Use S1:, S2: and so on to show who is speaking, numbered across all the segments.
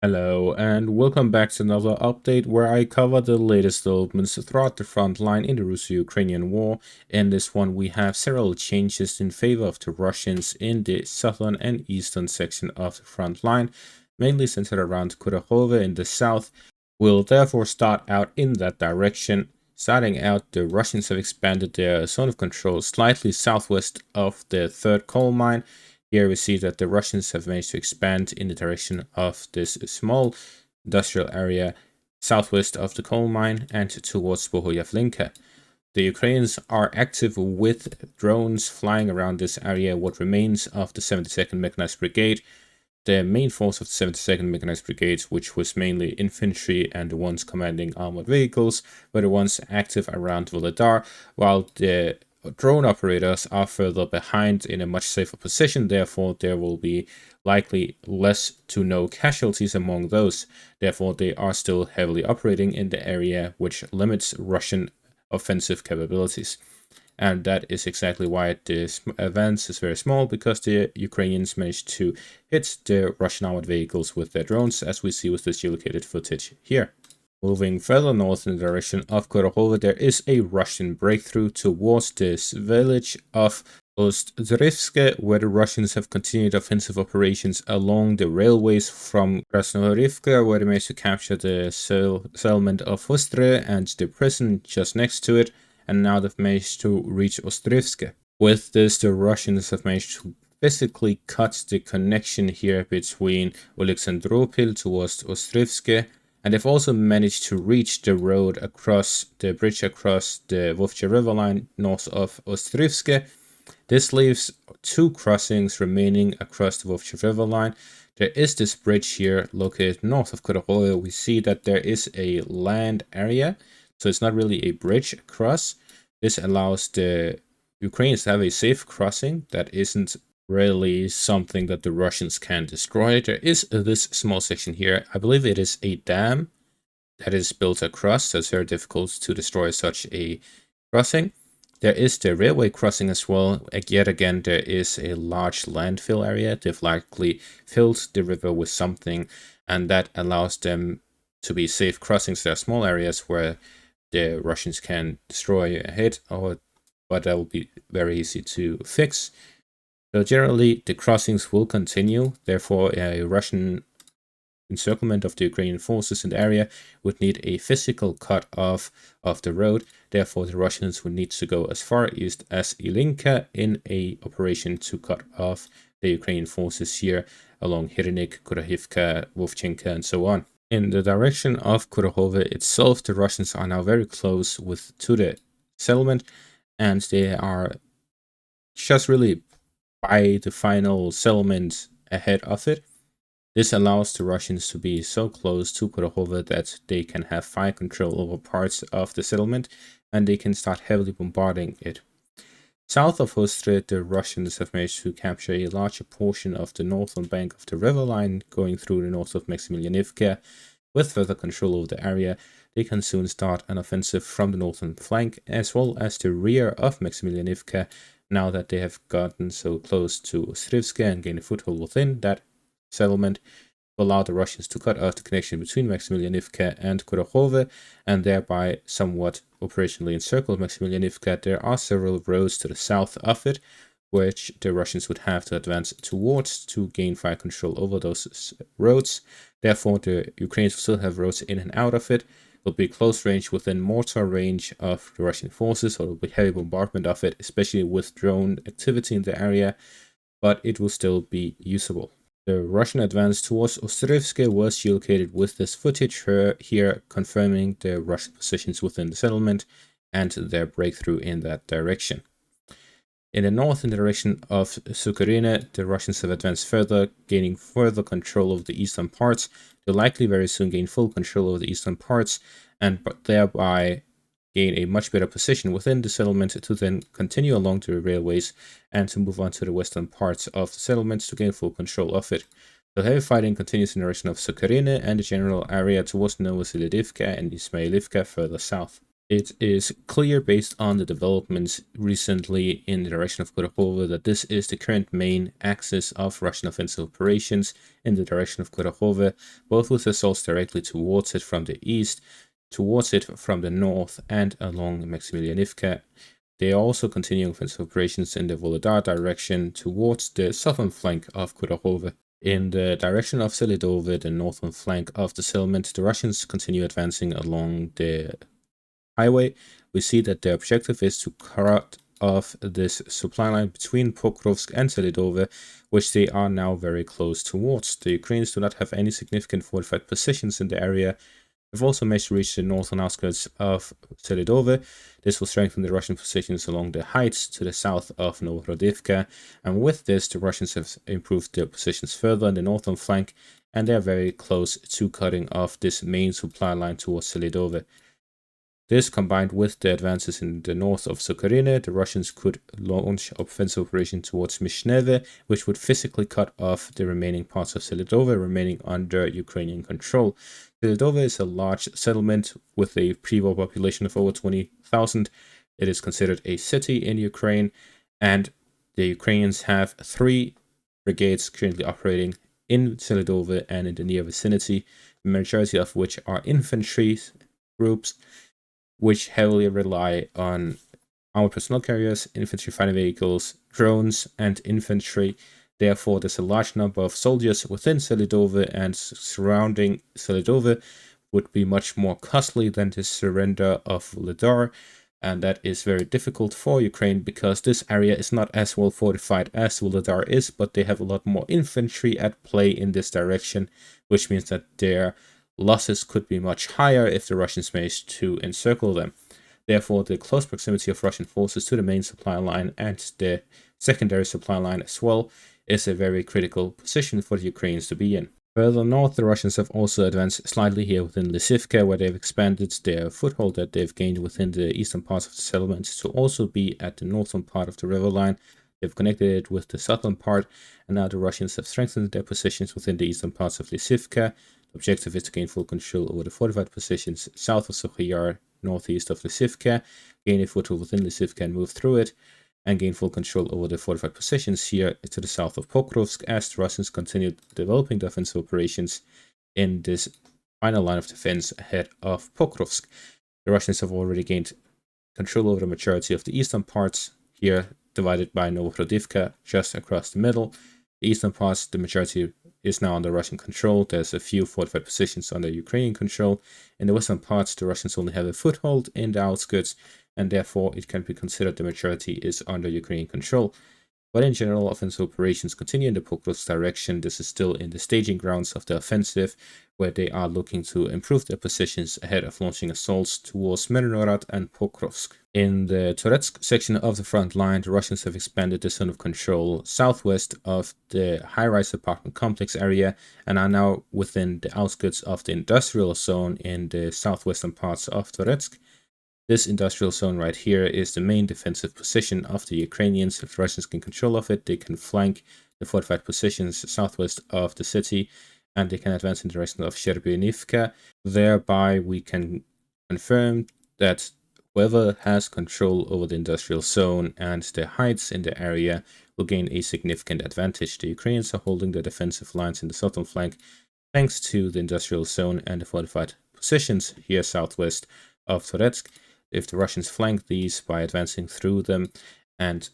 S1: Hello and welcome back to another update where I cover the latest developments throughout the front line in the Russo-Ukrainian war. In this one we have several changes in favor of the Russians in the southern and eastern section of the front line, mainly centered around Kurakhove in the south. We'll therefore start out in that direction. Starting out, the Russians have expanded their zone of control slightly southwest of the third coal mine. Here we see that the Russians have managed to expand in the direction of this small industrial area southwest of the coal mine and towards Bohoyavlinka. The Ukrainians are active with drones flying around this area, what remains of the 72nd Mechanized Brigade. The main force of the 72nd Mechanized Brigade, which was mainly infantry and the ones commanding armored vehicles, were the ones active around Vuhledar, while the drone operators are further behind in a much safer position. Therefore, there will be likely less to no casualties among those. Therefore, they are still heavily operating in the area, which limits Russian offensive capabilities. And that is exactly why this advance is very small, because the Ukrainians managed to hit the Russian armored vehicles with their drones, as we see with this geolocated footage here. Moving further north in the direction of Kurakhove, there is a Russian breakthrough towards this village of Ostrivske, where the Russians have continued offensive operations along the railways from Krasnohorivka, where they managed to capture the settlement of Ostre and the prison just next to it, and now they've managed to reach Ostrivske. With this, the Russians have managed to physically cut the connection here between Oleksandropil towards Ostrivske, and they've also managed to reach the road across the bridge across the Vovchansk river line north of Ostrivske. This leaves two crossings remaining across the Vovchansk river line. There is this bridge here located north of Kurakhove. We see that there is a land area, so it's not really a bridge across. This allows the Ukrainians to have a safe crossing that isn't really something that the Russians can destroy. There is this small section here. I believe it is a dam that is built across, so it's very difficult to destroy such a crossing. There is the railway crossing as well. Yet again, there is a large landfill area. They've likely filled the river with something, and that allows them to be safe crossings. There are small areas where the Russians can destroy a hit, but that will be very easy to fix. So generally, the crossings will continue. Therefore, a Russian encirclement of the Ukrainian forces in the area would need a physical cut off of the road. Therefore, the Russians would need to go as far east as Hirnyk in a operation to cut off the Ukrainian forces here along Hirnyk, Kurakhove, Vovchansk, and so on. In the direction of Kurakhove itself, the Russians are now very close to the settlement, and they are just really by the final settlement ahead of it. This allows the Russians to be so close to Kurakhove that they can have fire control over parts of the settlement, and they can start heavily bombarding it. South of Ostre, the Russians have managed to capture a larger portion of the northern bank of the river line going through the north of Maximilianivka. With further control over the area, they can soon start an offensive from the northern flank as well as the rear of Maximilianivka, now that they have gotten so close to Ostrivske and gained a foothold within that settlement, to allow the Russians to cut off the connection between Maximilianivka and Kurakhove, and thereby somewhat operationally encircle Maximilianivka. There are several roads to the south of it, which the Russians would have to advance towards to gain fire control over those roads. Therefore, the Ukrainians will still have roads in and out of it. Will be close range within mortar range of the Russian forces, or will be heavy bombardment of it, especially with drone activity in the area, but it will still be usable. The Russian advance towards Ostrivske was geolocated with this footage here, confirming the Russian positions within the settlement and their breakthrough in that direction. In the north, in the direction of Sukharine, the Russians have advanced further, gaining further control of the eastern parts. They'll likely very soon gain full control over the eastern parts, and thereby gain a much better position within the settlement to then continue along the railways and to move on to the western parts of the settlement to gain full control of it. The heavy fighting continues in the direction of Sukharine and the general area towards Novoselidivka and Ismailivka further south. It is clear based on the developments recently in the direction of Kurakhove that this is the current main axis of Russian offensive operations in the direction of Kurakhove, both with assaults directly towards it from the east, towards it from the north, and along Maximilianivka. They are also continuing offensive operations in the Vuhledar direction towards the southern flank of Kurakhove. In the direction of Selidove, the northern flank of the settlement, the Russians continue advancing along the highway. We see that their objective is to cut off this supply line between Pokrovsk and Selidove, which they are now very close towards. The Ukrainians do not have any significant fortified positions in the area. They've also managed to reach the northern outskirts of Selidove. This will strengthen the Russian positions along the heights to the south of Novorodivka, and with this the Russians have improved their positions further on the northern flank, and they are very close to cutting off this main supply line towards Selidove. This, combined with the advances in the north of Sukharine, the Russians could launch offensive operation towards Mishneve, which would physically cut off the remaining parts of Selidove remaining under Ukrainian control. Selidove is a large settlement with a pre-war population of over 20,000. It is considered a city in Ukraine, and the Ukrainians have 3 brigades currently operating in Selidove and in the near vicinity, the majority of which are infantry groups, which heavily rely on armored personnel carriers, infantry fighting vehicles, drones, and infantry. Therefore, there's a large number of soldiers within Selidove, and surrounding Selidove would be much more costly than the surrender of Vuhledar, and that is very difficult for Ukraine because this area is not as well fortified as Vuhledar is, but they have a lot more infantry at play in this direction, which means that their losses could be much higher if the Russians manage to encircle them. Therefore, the close proximity of Russian forces to the main supply line and the secondary supply line as well is a very critical position for the Ukrainians to be in. Further north, the Russians have also advanced slightly here within Lysivka, where they've expanded their foothold that they've gained within the eastern parts of the settlement to also be at the northern part of the river line. They've connected it with the southern part, and now the Russians have strengthened their positions within the eastern parts of Lysivka. The objective is to gain full control over the fortified positions south of Sokhiyar, northeast of Lysivka, gain a foothold within Lysivka and move through it, and gain full control over the fortified positions here to the south of Pokrovsk as the Russians continued developing the offensive operations in this final line of defense ahead of Pokrovsk. The Russians have already gained control over the majority of the eastern parts, here divided by Novorodivka just across the middle. The eastern parts, the majority is now under Russian control. There's a few fortified positions under Ukrainian control. In the western parts, the Russians only have a foothold in the outskirts, and therefore it can be considered the majority is under Ukrainian control. But in general, offensive operations continue in the Pokrovsk direction. This is still in the staging grounds of the offensive, where they are looking to improve their positions ahead of launching assaults towards Mirnorod and Pokrovsk. In the Toretsk section of the front line, the Russians have expanded the zone of control southwest of the high-rise apartment complex area and are now within the outskirts of the industrial zone in the southwestern parts of Toretsk. This industrial zone right here is the main defensive position of the Ukrainians. If the Russians can control of it, they can flank the fortified positions southwest of the city, and they can advance in the direction of Sherbynivka. Thereby, we can confirm that whoever has control over the industrial zone and the heights in the area will gain a significant advantage. The Ukrainians are holding the defensive lines in the southern flank thanks to the industrial zone and the fortified positions here southwest of Toretsk. If the Russians flank these by advancing through them and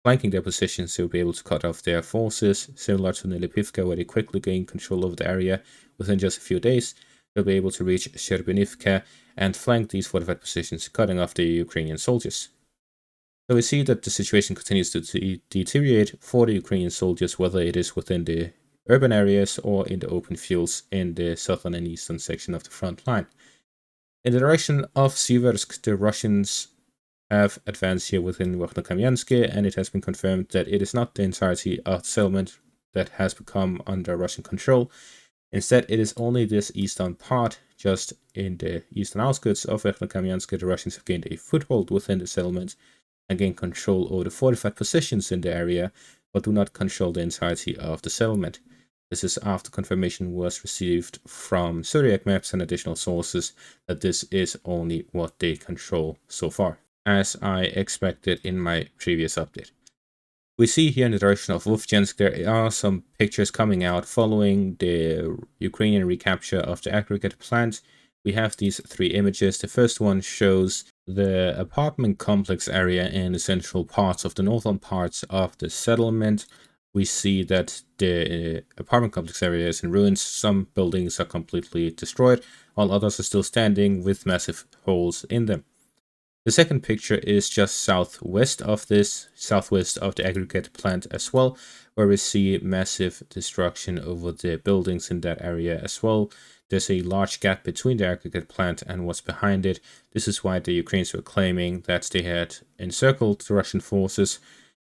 S1: flanking their positions, they'll be able to cut off their forces, similar to Nelipivka, where they quickly gain control over the area within just a few days. They'll be able to reach Sherbynivka and flank these fortified positions, cutting off the Ukrainian soldiers. So we see that the situation continues to deteriorate for the Ukrainian soldiers, whether it is within the urban areas or in the open fields in the southern and eastern section of the front line. In the direction of Siversk, the Russians have advanced here within Vuhledar, and it has been confirmed that it is not the entirety of the settlement that has become under Russian control. Instead, it is only this eastern part, just in the eastern outskirts of Vuhledar. The Russians have gained a foothold within the settlement and gained control over the fortified positions in the area, but do not control the entirety of the settlement. This is after confirmation was received from Zodiac Maps and additional sources that this is only what they control so far, as I expected in my previous update. We see here in the direction of Vovchansk there are some pictures coming out following the Ukrainian recapture of the aggregate plant. We have these 3 images. The first one shows the apartment complex area in the central parts of the northern parts of the settlement. We see that the apartment complex area is in ruins. Some buildings are completely destroyed, while others are still standing with massive holes in them. The second picture is just southwest of this, southwest of the aggregate plant as well, where we see massive destruction over the buildings in that area as well. There's a large gap between the aggregate plant and what's behind it. This is why the Ukrainians were claiming that they had encircled the Russian forces,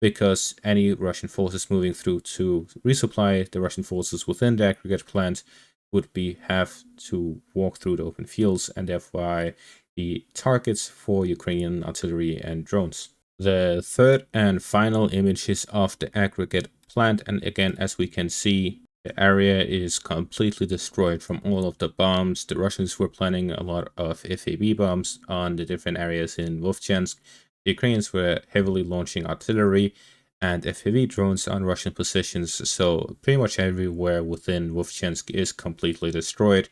S1: because any Russian forces moving through to resupply the Russian forces within the aggregate plant would have to walk through the open fields, and therefore the targets for Ukrainian artillery and drones. The third and final image is of the aggregate plant, and again, as we can see, the area is completely destroyed from all of the bombs. The Russians were planning a lot of FAB bombs on the different areas in Vovchansk. The Ukrainians were heavily launching artillery and FPV drones on Russian positions, so pretty much everywhere within Vovchansk is completely destroyed,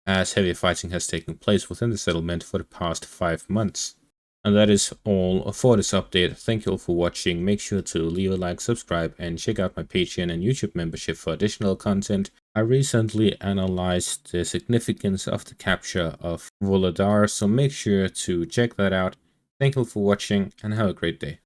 S1: as heavy fighting has taken place within the settlement for the past 5 months. And that is all for this update. Thank you all for watching. Make sure to leave a like, subscribe, and check out my Patreon and YouTube membership for additional content. I recently analyzed the significance of the capture of Vuhledar, so make sure to check that out. Thank you all for watching, and have a great day.